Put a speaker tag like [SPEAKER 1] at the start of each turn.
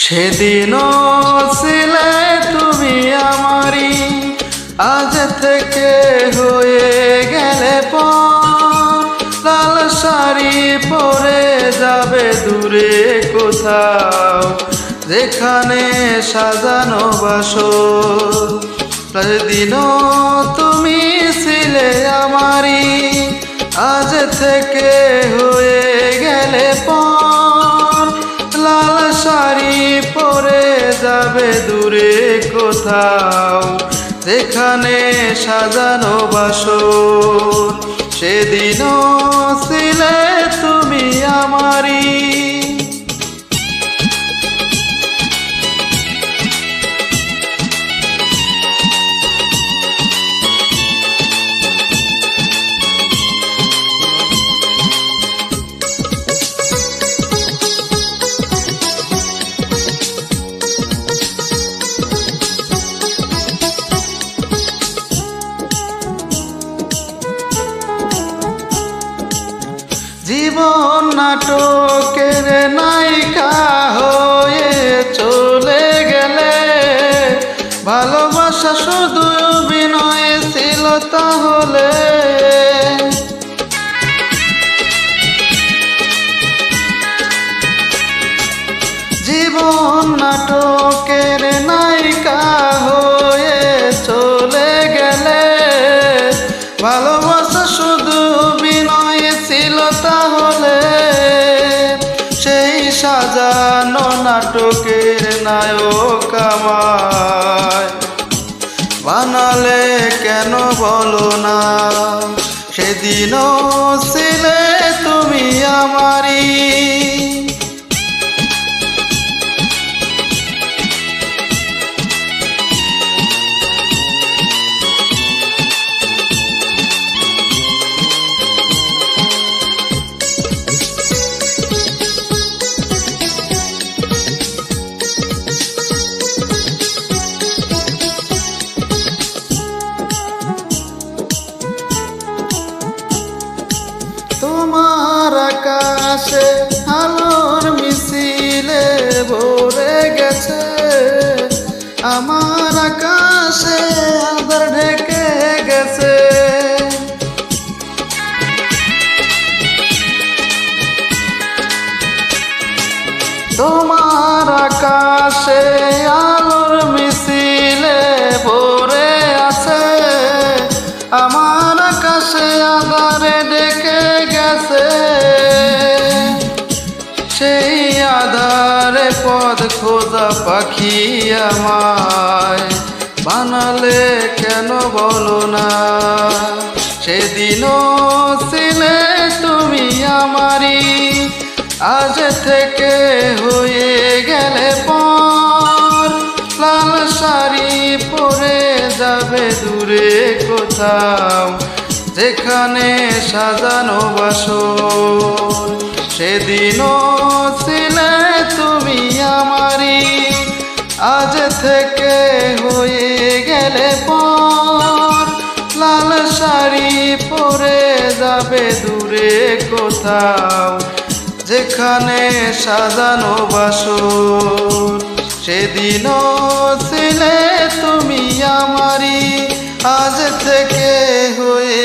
[SPEAKER 1] সেদিনও ছিলে তুমি আমারই, আজ থেকে হয়ে গেলে পর। লাল শাড়ি পরে যাবে দূরে কোথাও, যেখানে সাজানো বাসর। সেদিনও তুমি ছিলে আমারই, আজ থেকে হয়ে গেলে পর। লাল শাড়ি পরে যাবে দূরে কোথাও, যেখানে সাজানো বাসর। সেদিনও ছিলে তুমি আমারই। জীবন নাটকের নায়িকা হয়ে চলে গেলে, ভালোবাসা শুধু অভিনয় ছিল তাহলে। জীবন নাটকের নায়িকা হয়ে চলে গেলে, ভালোবাসা শুধু অভিনয় ছিল তাহলে। সেই সাজানো নাটকের নায়ক আমায় বানালে কেন বলো না? সেদিনও ছিলে তুমি আমারই। তোমার আকাশে আলোর মিছিলে ভরে গেছে, আমার আকাশে আঁধার ঢেকে গেছে। তোমার আকাশে আলোর মিছিলে ভরে আছে, আমার আকাশে আঁধারে ঢেকে গেছে। সেই আধারে পথ খোঁজা পাখি আমায় বানালে কেন বলো না? সেদিনও ছিলে তুমি আমারই, আজ থেকে হয়ে গেলে পর। লাল শাড়ি পরে যাবে দূরে কোথাও, যেখানে সাজানো বাসর। সেদিনও ছিলে তুমি আমারই, আজ থেকে হয়ে গেলে পর। লাল শাড়ি পরে যাবে দূরে কোথাও, যেখানে সাজানো বাসর। সেদিনও ছিলে তুমি আমারই, আজ থেকে হয়ে